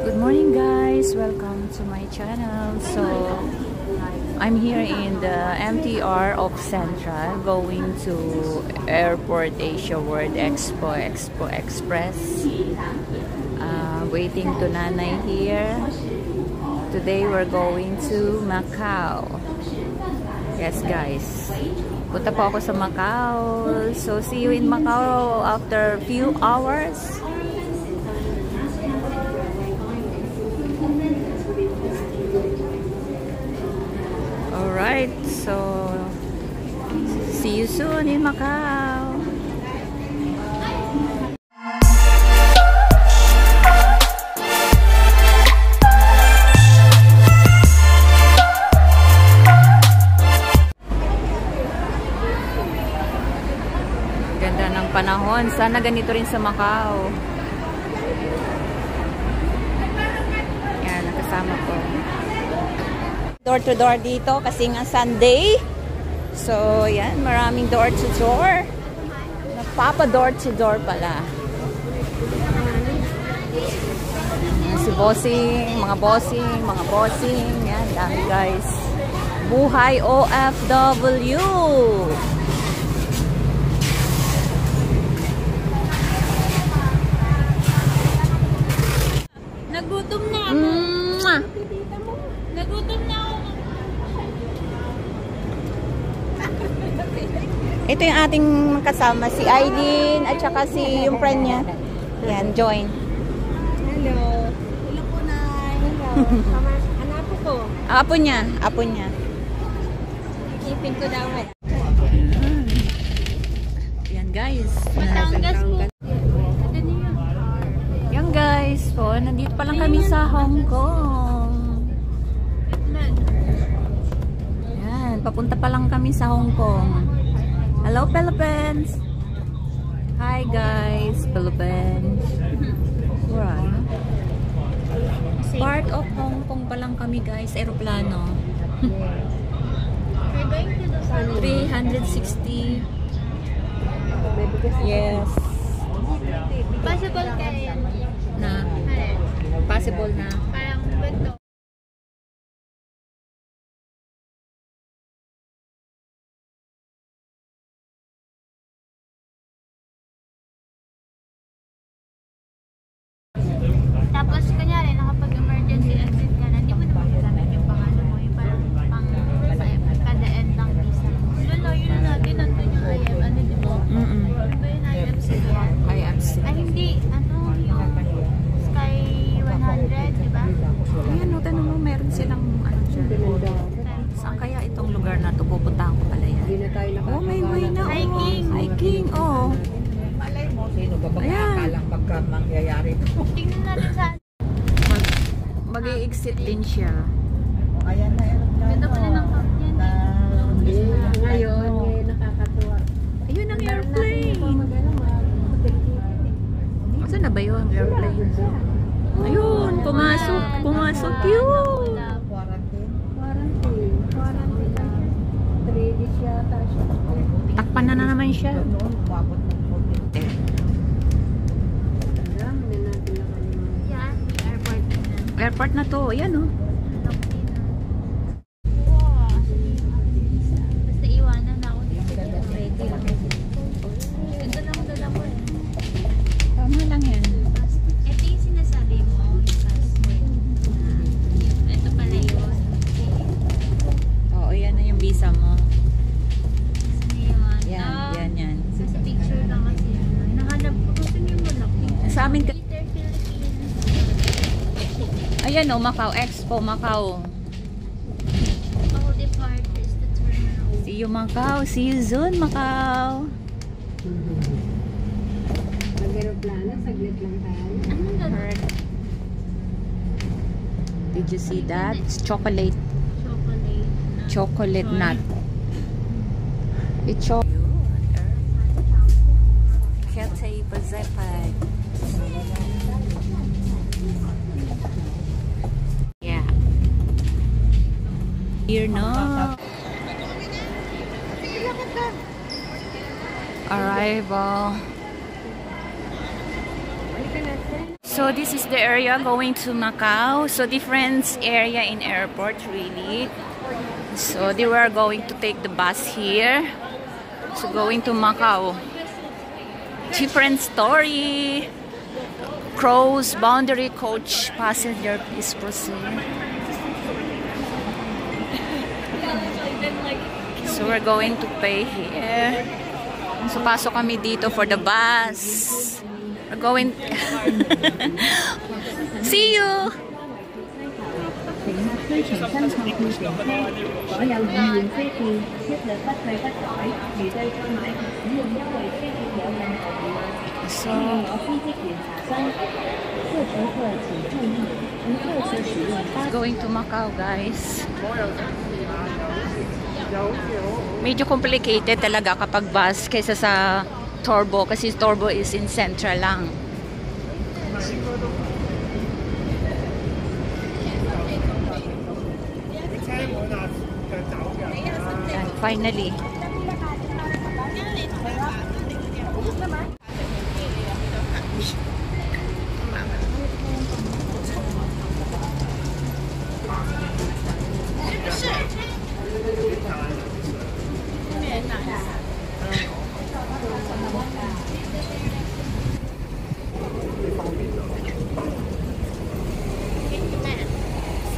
Good morning guys, welcome to my channel. So I'm here in the MTR of Central going to Airport Asia World Expo Express. Waiting to Nanay here. Today we're going to Macau. Yes guys, punta po ako sa Macau. So see you in Macau after a few hours. Alright, so see you soon in Macau. Ganda ng panahon. Sana ganito rin sa Macau. Yan, nakasama ko. Door to door dito kasi nga Sunday. So, yan, maraming door to door. Napapa door to door pala. Si bossing, mga bossing. Yan, dami guys. Buhay OFW. Nagutom na ako. Nagutom na ako. Ito yung ating kasama, si Aileen at saka si yung friend niya. Yan, join. Hello. Hello po, Nay. Hello. Apo ko. Apo niya. Ipin ko daw. Yan guys. Batangas po. Yan guys po, nandito pa lang kami sa Hong Kong. Yan, papunta pa lang kami sa Hong Kong. Hello Philippines! Hi guys, Philippines. Right. Part of Hong Kong pa lang kami guys, aeroplano. We're going to the sun. 360. Yes. Possible kaya Na. Possible na. parang ganito. Tapos kunyari nakapag-emergency exit ka na, hindi mo naman gamit yung pangano mo, yung parang kada end ng visa mo. Lalo, yun natin, nandun yung IM, ano di ba? Ano ba yung IMC yan? IMC. Ay hindi, ano yung Sky 100, di ba? Ayan, no, tanong mo, meron silang ano dyan. Saan kaya itong lugar na ito? Pupuntahan ko pala yan. Oh, may na. Hiking. Hiking, oh. Sino ba makakalang pagka mangyayari ito? Tingnan natin sa Mag-i-exit din siya. Ayan na, ganda pala ng camp yan. ngayon, nakakatuwa. Ayun ang airplane. Saan na ba yun ang airplane? Ayun, pumasok yun. Quarantine. 3 days yata siya. Takpan na naman siya. Noon, umabot ng 14. Yan, airport na. Airport na to. Ayan, oh. Wow. Basta iwanan na ako dito. Ready. Ganda lang dala ko eh. Tama lang yan. Ito yung sinasabi mo, yung passport. Ito pala yun. Oo, yan na yung visa mo. Saan yun? Yan. Sa picture lang kasi. Hinahanap ko kasi yung malaki. Sa amin, Peter Philippines. ayan, oh, Macau Expo, Macau. All departures, the terminal. See you, Macau. See you soon, Macau. Mag-aeroplano, saglit lang tayo. Anong gano'n? Did you see that? It's chocolate. Chocolate. Chocolate nut. It's chocolate. Cathay Pacific. Yeah. Here no. Arrival. So this is the area going to Macau. So different area in airport really. So they were going to take the bus here. So going to Macau. Different story. Cross boundary coach passenger, please proceed. So we're going to pay here. So pasok kami dito for the bus. We're going. See you. So going to Macau, guys. Medyo complicated talaga kapag bus kaysa sa Turbo kasi Turbo is in Central lang. And finally.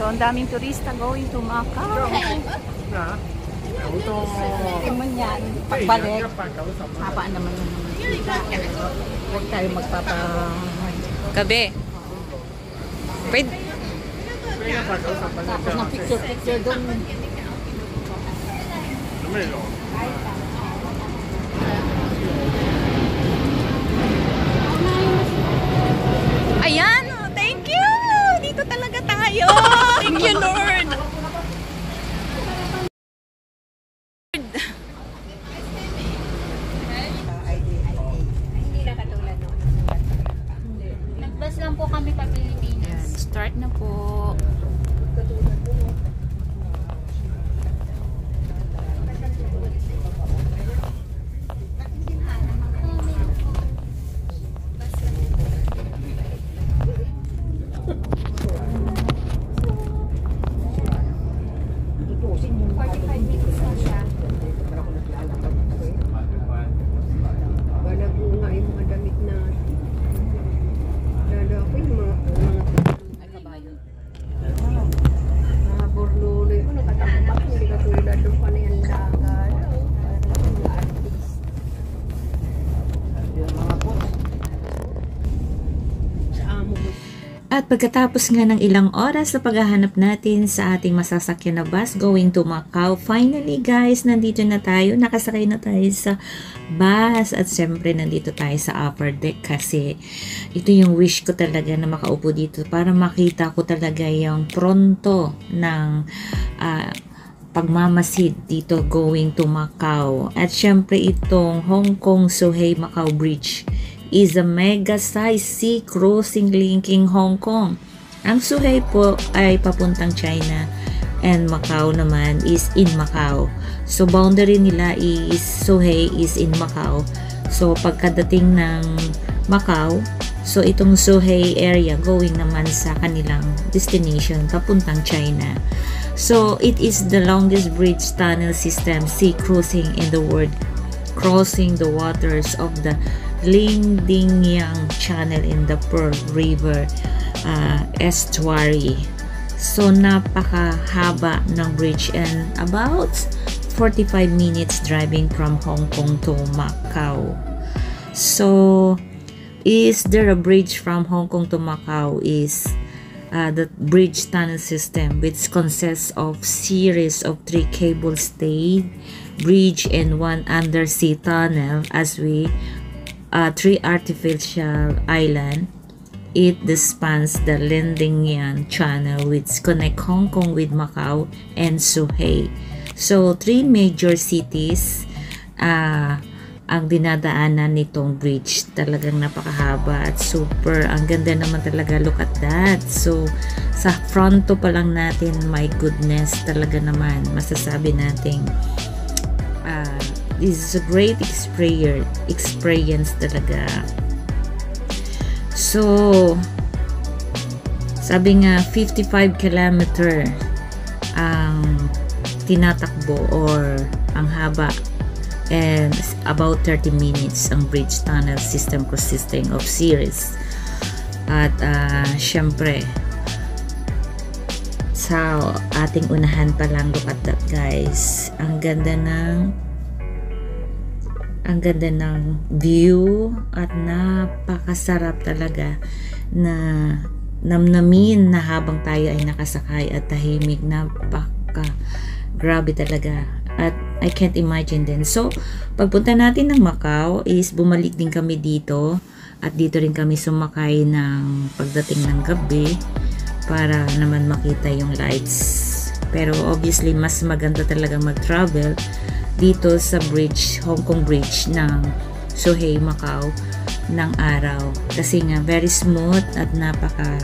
So, ang daming turista going to Macau. Timon yan, pagbalik, hapaan naman yun naman. Huwag tayo magpapa... Gabi. Pwede. Tapos ng picture doon. Ayan! Thank you! Dito talaga tayo! Thank you, Lord! Nagbas lang po kami pa Pilipinas. Start na po. At pagkatapos nga ng ilang oras na paghahanap natin sa ating masasakyan na bus going to Macau, finally guys, nandito na tayo. Nakasakay na tayo sa bus at syempre nandito tayo sa upper deck kasi ito yung wish ko talaga na makaupo dito para makita ko talaga yung pronto ng pagmamasid dito going to Macau. At syempre itong Hong Kong Zhuhai Macau Bridge is a mega size sea crossing linking Hong Kong. Ang Zhuhai po ay papuntang China and Macau naman is in Macau. So boundary nila is Zhuhai is in Macau. So pagkadating ng Macau, so itong Zhuhai area going naman sa kanilang destination papuntang China. So it is the longest bridge tunnel system sea crossing in the world, crossing the waters of the Lingdingyang Channel in the Pearl River estuary. So napakahaba ng bridge and about 45 minutes driving from Hong Kong to Macau. So is there a bridge from Hong Kong to Macau is the bridge tunnel system, which consists of series of 3 cable stayed bridge and 1 undersea tunnel as we 3 artificial island. It spans the Lingdingyang Channel which connect Hong Kong with Macau and Zhuhai. So 3 major cities ang dinadaanan nitong bridge. Talagang napakahaba at super. Ang ganda naman talaga. Look at that. So sa fronto pa lang natin, my goodness, talaga naman masasabi natin this is a great experience talaga. So Sabi nga 55 kilometer ang tinatakbo or ang haba, and about 30 minutes ang bridge tunnel system consisting of series. At syempre sa ating unahan pa lang, look at that guys, ang ganda ng view at napakasarap talaga na namnamin na habang tayo ay nakasakay at tahimik. Grabe talaga, at I can't imagine din. So pagpunta natin ng Macau is bumalik din kami dito, at dito rin kami sumakay ng pagdating ng gabi para naman makita yung lights. Pero obviously mas maganda talaga mag-travel dito sa bridge, Hong Kong Bridge ng Zhuhai, Macau ng araw, kasi nga very smooth at napaka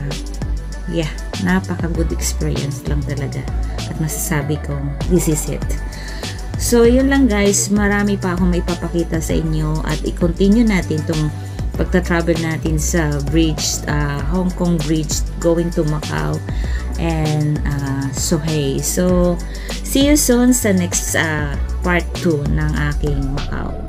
good experience lang talaga, at masasabi ko this is it. So yun lang guys, marami pa akong maipapakita sa inyo, at i-continue natin tong pagta-travel natin sa bridge, Hong Kong Bridge going to Macau and Zhuhai. So see you soon sa next part 2 ng aking Macau.